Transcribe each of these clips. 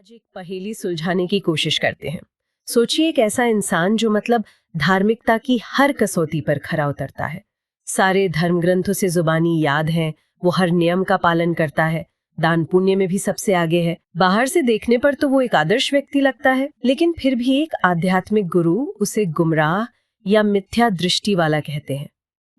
आज एक पहेली सुलझाने की कोशिश करते हैं। सोचिए एक ऐसा इंसान जो धार्मिकता की हर कसौटी पर खरा उतरता है। सारे धर्म ग्रंथों से जुबानी याद है, वो हर नियम का पालन करता है, दान पुण्य में भी सबसे आगे है। बाहर से देखने पर तो वो एक आदर्श व्यक्ति लगता है, लेकिन फिर भी एक आध्यात्मिक गुरु उसे गुमराह या मिथ्या दृष्टि वाला कहते हैं।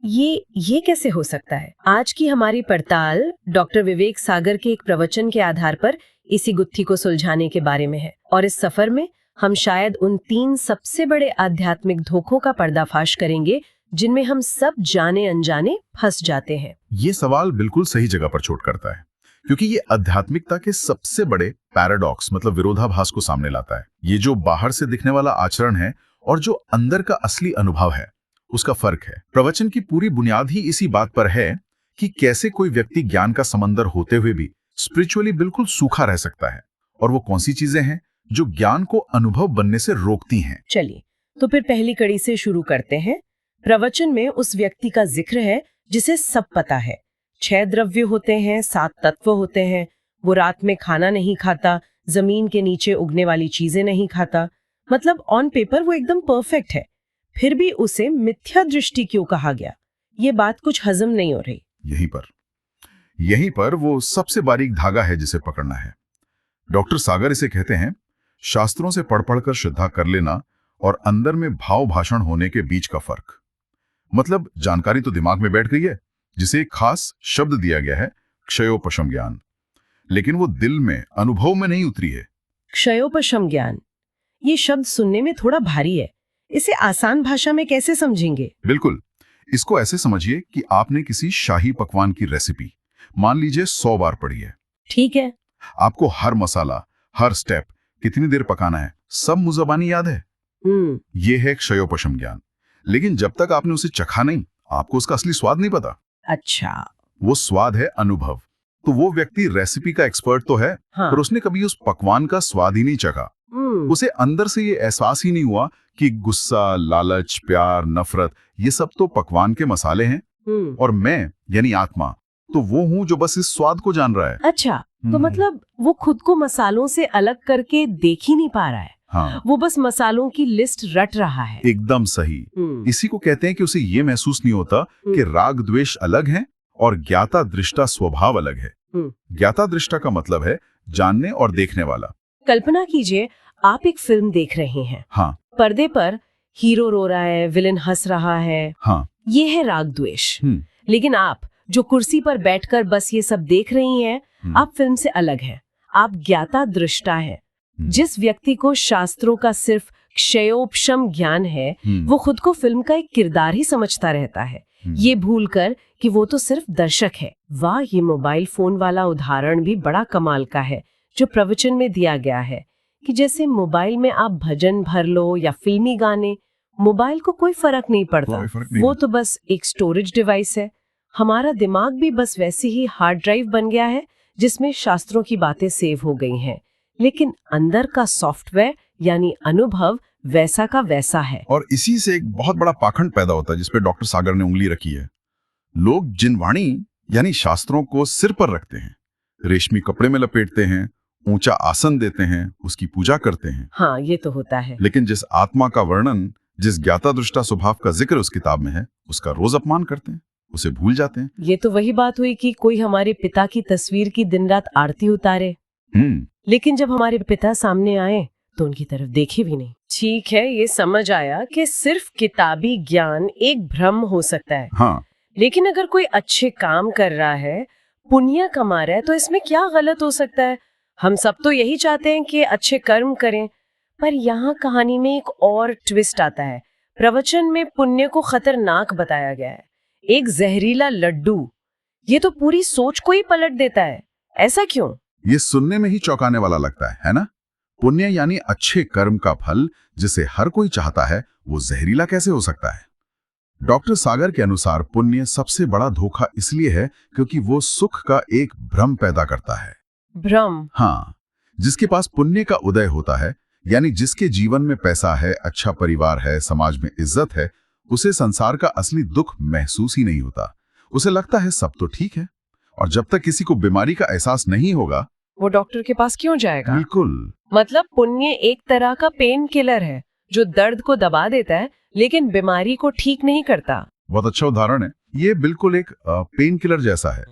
ये कैसे हो सकता है? आज की हमारी पड़ताल डॉक्टर विवेक सागर के एक प्रवचन के आधार पर इसी गुत्थी को सुलझाने के बारे में है। और इस सफर में हम शायद उन 3 सबसे बड़े आध्यात्मिक धोखों का पर्दाफाश करेंगे जिनमें हम सब जाने अनजाने फंस जाते हैं। ये सवाल बिल्कुल सही जगह पर चोट करता है, क्योंकि ये आध्यात्मिकता के सबसे बड़े पैराडॉक्स मतलब विरोधाभास को सामने लाता है। ये जो बाहर से दिखने वाला आचरण है और जो अंदर का असली अनुभव है, उसका फर्क है। प्रवचन की पूरी बुनियाद ही इसी बात पर है कि कैसे कोई व्यक्ति ज्ञान का समंदर होते हुए भी स्पिरिचुअली बिल्कुल सूखा रह सकता है, और वो कौन सी चीजें हैं जो ज्ञान को अनुभव बनने से रोकती हैं। चलिए तो फिर पहली कड़ी से शुरू करते हैं। प्रवचन में उस व्यक्ति का जिक्र है जिसे सब पता है। 6 द्रव्य होते हैं, 7 तत्व होते हैं। वो रात में खाना नहीं खाता, जमीन के नीचे उगने वाली चीजें नहीं खाता। मतलब ऑन पेपर वो एकदम परफेक्ट है, फिर भी उसे मिथ्या दृष्टि क्यों कहा गया? ये बात कुछ हजम नहीं हो रही। यहीं पर वो सबसे बारीक धागा है जिसे पकड़ना है। डॉक्टर सागर इसे कहते हैं शास्त्रों से पढ़ पढ़कर श्रद्धा कर लेना और अंदर में भाव भाषण होने के बीच का फर्क। मतलब जानकारी तो दिमाग में बैठ गई है, जिसे एक खास शब्द दिया गया है, क्षयोपशम ज्ञान, लेकिन वो दिल में अनुभव में नहीं उतरी है। क्षयोपशम ज्ञान, ये शब्द सुनने में थोड़ा भारी है। इसे आसान भाषा में कैसे समझेंगे? बिल्कुल, इसको ऐसे समझिए कि आपने किसी शाही पकवान की रेसिपी मान लीजिए 100 बार पढ़ी है। ठीक है। आपको हर मसाला, हर स्टेप, कितनी देर पकाना है, सब मुज़बानी याद है। ये है क्षयोपशम ज्ञान। लेकिन जब तक आपने उसे चखा नहीं, आपको उसका असली स्वाद नहीं पता। अच्छा, वो स्वाद है अनुभव। तो वो व्यक्ति रेसिपी का एक्सपर्ट तो है, हाँ। पर उसने कभी उस पकवान का स्वाद ही नहीं चखा। उसे अंदर से ये एहसास ही नहीं हुआ कि गुस्सा, लालच, प्यार, नफरत, ये सब तो पकवान के मसाले हैं, और मैं यानी आत्मा तो वो हूँ जो बस इस स्वाद को जान रहा है। अच्छा, तो मतलब वो खुद को मसालों से अलग करके देख ही नहीं पा रहा है। हाँ, वो बस मसालों की लिस्ट रट रहा है। एकदम सही। इसी को कहते हैं कि उसे ये महसूस नहीं होता कि राग द्वेष अलग है और ज्ञाता दृष्टा स्वभाव अलग है। ज्ञाता दृष्टा का मतलब है जानने और देखने वाला। कल्पना कीजिए आप एक फिल्म देख रहे हैं। हाँ, पर्दे पर हीरो रो रहा है, विलेन हंस रहा है। हाँ, ये है राग द्वेष। लेकिन आप जो कुर्सी पर बैठकर बस ये सब देख रही हैं, आप फिल्म से अलग हैं। आप ज्ञाता दृष्टा हैं। जिस व्यक्ति को शास्त्रों का सिर्फ क्षयोपशम ज्ञान है, वो खुद को फिल्म का एक किरदार ही समझता रहता है, ये भूलकर कि वो तो सिर्फ दर्शक है। वाह, ये मोबाइल फोन वाला उदाहरण भी बड़ा कमाल का है जो प्रवचन में दिया गया है कि जैसे मोबाइल में आप भजन भर लो या फिल्मी गाने, मोबाइल को कोई फर्क नहीं पड़ता। वो तो बस एक स्टोरेज डिवाइस है। हमारा दिमाग भी बस वैसे ही हार्ड ड्राइव बन गया है जिसमें शास्त्रों की बातें सेव हो गई हैं, लेकिन अंदर का सॉफ्टवेयर यानी अनुभव वैसा का वैसा है। और इसी से एक बहुत बड़ा पाखंड पैदा होता है जिसपे डॉक्टर सागर ने उंगली रखी है। लोग जिनवाणी यानी शास्त्रों को सिर पर रखते हैं, रेशमी कपड़े में लपेटते हैं, ऊंचा आसन देते हैं, उसकी पूजा करते हैं। हाँ, ये तो होता है। लेकिन जिस आत्मा का वर्णन, जिस ज्ञाता दृष्टा स्वभाव का जिक्र उस किताब में है, उसका रोज अपमान करते हैं, उसे भूल जाते हैं। ये तो वही बात हुई कि कोई हमारे पिता की तस्वीर की दिन रात आरती उतारे, लेकिन जब हमारे पिता सामने आए तो उनकी तरफ देखे भी नहीं। ठीक है, ये समझ आया कि सिर्फ किताबी ज्ञान एक भ्रम हो सकता है। हाँ, लेकिन अगर कोई अच्छे काम कर रहा है, पुण्य कमा रहा है, तो इसमें क्या गलत हो सकता है? हम सब तो यही चाहते हैं कि अच्छे कर्म करें। पर यहाँ कहानी में एक और ट्विस्ट आता है। प्रवचन में पुण्य को खतरनाक बताया गया है, एक जहरीला लड्डू। ये तो पूरी सोच को ही पलट देता है। ऐसा क्यों? ये सुनने में ही चौंकाने वाला लगता है ना? पुण्य यानी अच्छे कर्म का फल जिसे हर कोई चाहता है, वो जहरीला कैसे हो सकता है? डॉक्टर सागर के अनुसार पुण्य सबसे बड़ा धोखा इसलिए है क्योंकि वो सुख का एक भ्रम पैदा करता है। भ्रम? हाँ, जिसके पास पुण्य का उदय होता है, यानी जिसके जीवन में पैसा है, अच्छा परिवार है, समाज में इज्जत है, उसे संसार का असली दुख महसूस ही नहीं होता। उसे लगता है सब तो ठीक है, और जब तक किसी को बीमारी का एहसास नहीं होगा वो डॉक्टर के पास क्यों जाएगा? बिल्कुल। मतलब पुण्य एक तरह का पेन किलर है जो दर्द को दबा देता है लेकिन बीमारी को ठीक नहीं करता। बहुत अच्छा उदाहरण है। ये बिल्कुल एक पेन किलर जैसा है।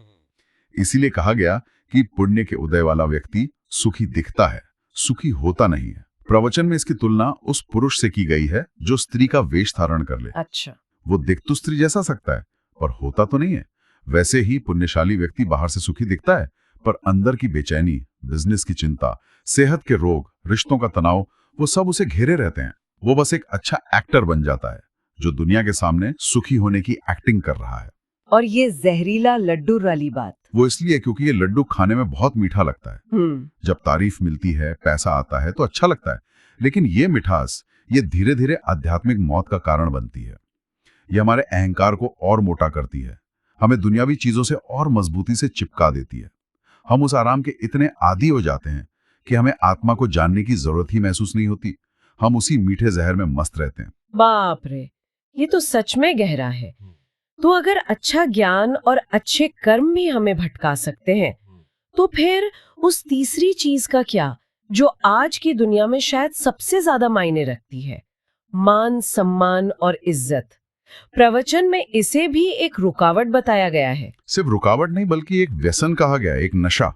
इसीलिए कहा गया कि पुण्य के उदय वाला व्यक्ति सुखी दिखता है, सुखी होता नहीं है। प्रवचन में इसकी तुलना उस पुरुष से की गई है जो स्त्री का वेश धारण कर ले। अच्छा। वो दिख तो स्त्री जैसा सकता है पर होता तो नहीं है। वैसे ही पुण्यशाली व्यक्ति बाहर से सुखी दिखता है पर अंदर की बेचैनी, बिजनेस की चिंता, सेहत के रोग, रिश्तों का तनाव, वो सब उसे घेरे रहते हैं। वो बस एक अच्छा एक्टर बन जाता है जो दुनिया के सामने सुखी होने की एक्टिंग कर रहा है। और ये जहरीला लड्डू वाली बात वो इसलिए क्योंकि ये लड्डू खाने में बहुत मीठा लगता है। जब तारीफ मिलती है, पैसा आता है तो अच्छा लगता है, लेकिन ये मिठास ये धीरे धीरे आध्यात्मिक मौत का कारण बनती है। ये हमारे अहंकार को और मोटा करती है, हमें दुनियावी चीजों से और मजबूती से चिपका देती है। हम उस आराम के इतने आदी हो जाते हैं कि हमें आत्मा को जानने की जरूरत ही महसूस नहीं होती। हम उसी मीठे जहर में मस्त रहते हैं। बाप रे, ये तो सच में गहरा है। तो अगर अच्छा ज्ञान और अच्छे कर्म भी हमें भटका सकते हैं, तो फिर उस तीसरी चीज का क्या जो आज की दुनिया में शायद सबसे ज्यादा मायने रखती है, मान सम्मान और इज्जत। प्रवचन में इसे भी एक रुकावट बताया गया है। सिर्फ रुकावट नहीं बल्कि एक व्यसन कहा गया है, एक नशा।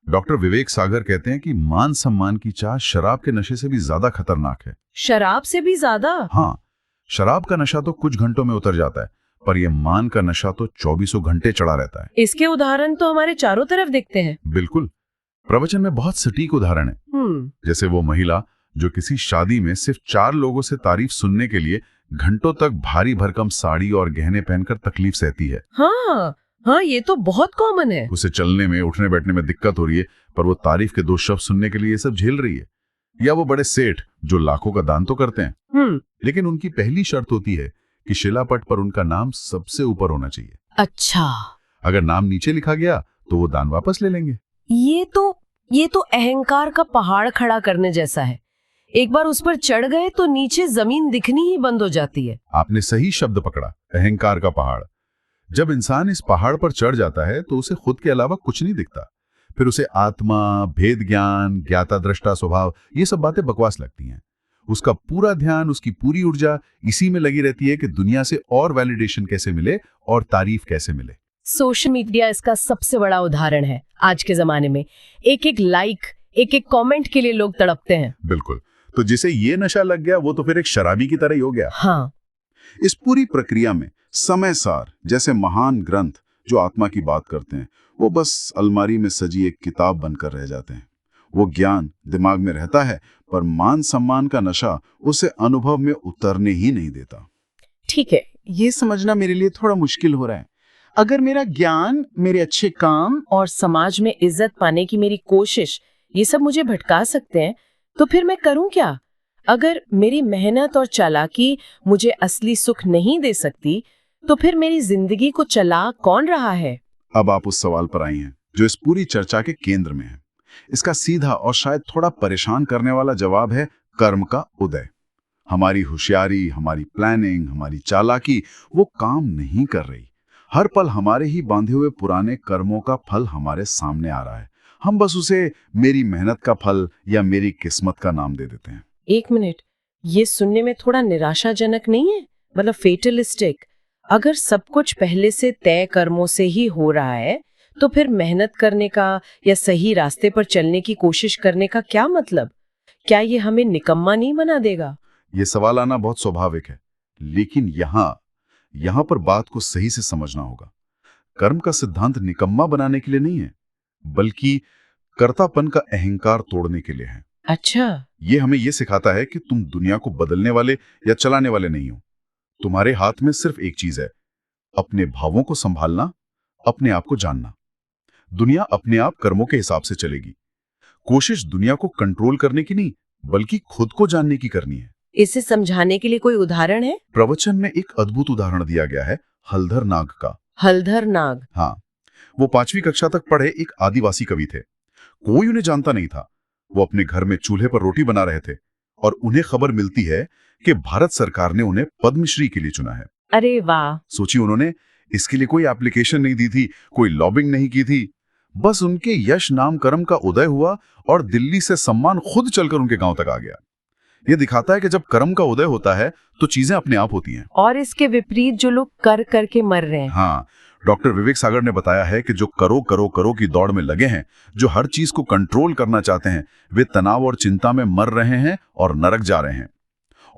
डॉक्टर विवेक सागर कहते हैं कि मान सम्मान की चाह शराब के नशे से भी ज्यादा खतरनाक है। शराब से भी ज्यादा? हाँ, शराब का नशा तो कुछ घंटों में उतर जाता है, पर यह मान का नशा तो 24 घंटे चढ़ा रहता है। इसके उदाहरण तो हमारे चारों तरफ दिखते हैं। बिल्कुल, प्रवचन में बहुत सटीक उदाहरण है। जैसे वो महिला जो किसी शादी में सिर्फ 4 लोगों से तारीफ सुनने के लिए घंटों तक भारी भरकम साड़ी और गहने पहनकर तकलीफ सहती है। हाँ, ये तो बहुत कॉमन है। उसे चलने में, उठने बैठने में दिक्कत हो रही है, पर वो तारीफ के 2 शब्द सुनने के लिए ये सब झेल रही है। या वो बड़े सेठ जो लाखों का दान तो करते हैं, लेकिन उनकी पहली शर्त होती है कि शिलापट पर उनका नाम सबसे ऊपर होना चाहिए। अच्छा। अगर नाम नीचे लिखा गया तो वो दान वापस ले लेंगे। ये तो अहंकार का पहाड़ खड़ा करने जैसा है। एक बार उस पर चढ़ गए तो नीचे जमीन दिखनी ही बंद हो जाती है। आपने सही शब्द पकड़ा, अहंकार का पहाड़। जब इंसान इस पहाड़ पर चढ़ जाता है तो उसे खुद के अलावा कुछ नहीं दिखता। फिर उसे आत्मा, भेद ज्ञान, ज्ञाता दृष्टा स्वभाव, ये सब बातें बकवास लगती हैं। उसका पूरा ध्यान, उसकी पूरी ऊर्जा इसी में लगी रहती है कि दुनिया से और वैलिडेशन कैसे मिले और तारीफ कैसे मिले। सोशल मीडिया इसका सबसे बड़ा उदाहरण है। आज के जमाने में एक एक लाइक, एक एक कमेंट के लिए लोग तड़पते हैं। बिल्कुल, तो जिसे ये नशा लग गया वो तो फिर एक शराबी की तरह ही हो गया। हाँ। इस पूरी प्रक्रिया में समय सार जैसे महान ग्रंथ जो आत्मा की बात करते हैं, वो बस अलमारी में सजी एक किताब बनकर रह जाते हैं। वो ज्ञान दिमाग में रहता है, पर मान सम्मान का नशा उसे अनुभव में उतरने ही नहीं देता। ठीक है, ये समझना मेरे लिए थोड़ा मुश्किल हो रहा है। अगर मेरा ज्ञान, मेरे अच्छे काम और समाज में इज्जत पाने की मेरी कोशिश ये सब मुझे भटका सकते हैं, तो फिर मैं करूं क्या? अगर मेरी मेहनत और चालाकी मुझे असली सुख नहीं दे सकती, तो फिर मेरी जिंदगी को चला कौन रहा है? अब आप उस सवाल पर आई हैं जो इस पूरी चर्चा के केंद्र में है। इसका सीधा और शायद थोड़ा परेशान करने वाला जवाब है कर्म का उदय। हमारी होशियारी, हमारी प्लानिंग, हमारी चालाकी वो काम नहीं कर रही। हर पल हमारे ही बांधे हुए पुराने कर्मों का फल हमारे सामने आ रहा है। हम बस उसे मेरी मेहनत का फल या मेरी किस्मत का नाम दे देते हैं। एक मिनट, ये सुनने में थोड़ा निराशाजनक नहीं है? मतलब फेटलिस्टिक। अगर सब कुछ पहले से तय कर्मों से ही हो रहा है, तो फिर मेहनत करने का या सही रास्ते पर चलने की कोशिश करने का क्या मतलब? क्या ये हमें निकम्मा नहीं बना देगा? ये सवाल आना बहुत स्वाभाविक है, लेकिन यहाँ पर बात को सही से समझना होगा। कर्म का सिद्धांत निकम्मा बनाने के लिए नहीं है, बल्कि कर्तापन का अहंकार तोड़ने के लिए है। अच्छा। ये हमें ये सिखाता है कि तुम दुनिया को बदलने वाले या चलाने वाले नहीं हो। तुम्हारे हाथ में सिर्फ एक चीज है, अपने भावों को संभालना, अपने आप को जानना। दुनिया अपने आप कर्मों के हिसाब से चलेगी। कोशिश दुनिया को कंट्रोल करने की नहीं, बल्कि खुद को जानने की करनी है। इसे समझाने के लिए कोई उदाहरण है? प्रवचन में एक अद्भुत उदाहरण दिया गया है हलधर नाग का। हलधर नाग? हाँ, वो 5वीं कक्षा तक पढ़े एक आदिवासी कवि थे। कोई उन्हें जानता नहीं था। वो अपने घर में चूल्हे पर रोटी बना रहे थे और उन्हें खबर मिलती है कि भारत सरकार ने उन्हें पद्मश्री के लिए चुना है। अरे वाह! सोचिए, उन्होंने इसके लिए कोई एप्लीकेशन नहीं दी थी, कोई लॉबिंग नहीं की थी, बस उनके यश नाम कर्म का उदय हुआ और दिल्ली से सम्मान खुद चलकर उनके गांव तक आ गया। ये दिखाता है कि जब कर्म का उदय होता है तो चीजें अपने आप होती हैं। और इसके विपरीत जो लोग कर करके मर रहे हैं। हाँ, डॉक्टर विवेक सागर ने बताया है कि जो करो करो करो की दौड़ में लगे हैं, जो हर चीज को कंट्रोल करना चाहते हैं, वे तनाव और चिंता में मर रहे हैं और नरक जा रहे हैं।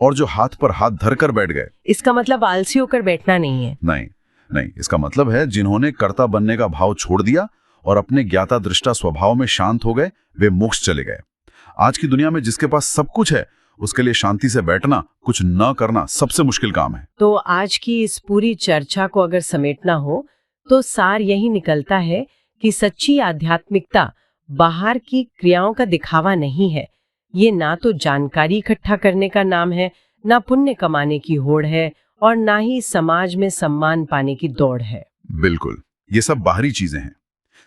और जो हाथ पर हाथ धरकर बैठ गए, इसका मतलब आलसी होकर बैठना नहीं है। नहीं नहीं, इसका मतलब है जिन्होंने कर्ता बनने का भाव छोड़ दिया और अपने ज्ञाता दृष्टा स्वभाव में शांत हो गए, वे मोक्ष चले गए। आज की दुनिया में जिसके पास सब कुछ है, उसके लिए शांति से बैठना, कुछ न करना सबसे मुश्किल काम है। तो आज की इस पूरी चर्चा को अगर समेटना हो तो सार यही निकलता है कि सच्ची आध्यात्मिकता बाहर की क्रियाओं का दिखावा नहीं है। ये ना तो जानकारी इकट्ठा करने का नाम है, ना पुण्य कमाने की होड़ है, और ना ही समाज में सम्मान पाने की दौड़ है। बिल्कुल, ये सब बाहरी चीजें हैं।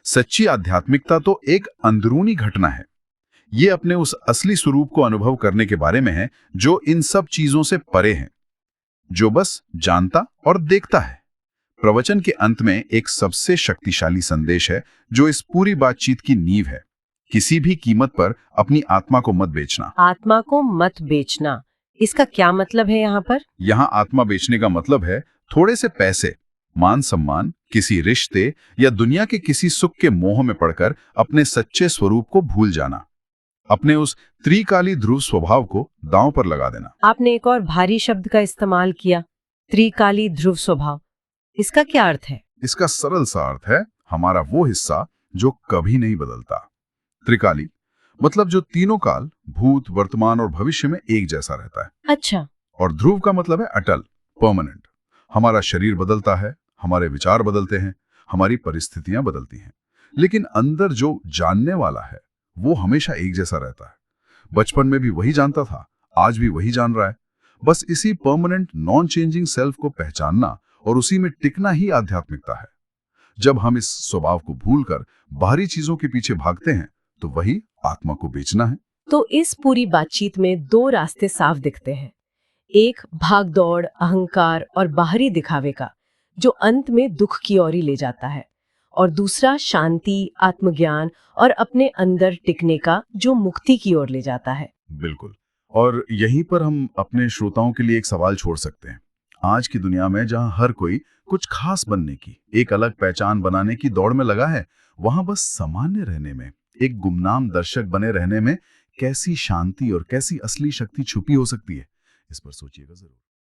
सच्ची आध्यात्मिकता तो एक अंदरूनी घटना है। ये अपने उस असली स्वरूप को अनुभव करने के बारे में है जो इन सब चीजों से परे है, जो बस जानता और देखता है। प्रवचन के अंत में एक सबसे शक्तिशाली संदेश है जो इस पूरी बातचीत की नींव है। किसी भी कीमत पर अपनी आत्मा को मत बेचना। आत्मा को मत बेचना, इसका क्या मतलब है यहाँ पर? यहाँ आत्मा बेचने का मतलब है थोड़े से पैसे, मान सम्मान, किसी रिश्ते या दुनिया के किसी सुख के मोह में पड़कर अपने सच्चे स्वरूप को भूल जाना, अपने उस त्रिकाली ध्रुव स्वभाव को दांव पर लगा देना। आपने एक और भारी शब्द का इस्तेमाल किया, त्रिकाली ध्रुव स्वभाव। इसका क्या अर्थ है? इसका सरल सा अर्थ है हमारा वो हिस्सा जो कभी नहीं बदलता। त्रिकाली मतलब जो तीनों काल, भूत, वर्तमान और भविष्य में एक जैसा रहता है। अच्छा। और ध्रुव का मतलब है अटल, परमानेंट। हमारा शरीर बदलता है, हमारे विचार बदलते हैं, हमारी परिस्थितियां बदलती हैं, लेकिन अंदर जो जानने वाला है वो हमेशा एक जैसा रहता है। बचपन में भी वही जानता था, आज भी वही जान रहा है। बस इसी परमानेंट नॉन चेंजिंग सेल्फ को पहचानना और उसी में टिकना ही आध्यात्मिकता है। जब हम इस स्वभाव को भूलकर बाहरी चीजों के पीछे भागते हैं तो वही आत्मा को बेचना है। तो इस पूरी बातचीत में दो रास्ते साफ दिखते हैं। एक भाग दौड़, अहंकार और बाहरी दिखावे का, जो अंत में दुख की ओर ही ले जाता है, और दूसरा शांति, आत्मज्ञान और अपने अंदर टिकने का, जो मुक्ति की ओर ले जाता है। बिल्कुल। और यहीं पर हम अपने श्रोताओं के लिए एक सवाल छोड़ सकते हैं। आज की दुनिया में जहां हर कोई कुछ खास बनने की, एक अलग पहचान बनाने की दौड़ में लगा है, वहां बस सामान्य रहने में, एक गुमनाम दर्शक बने रहने में कैसी शांति और कैसी असली शक्ति छुपी हो सकती है, इस पर सोचिएगा जरूर।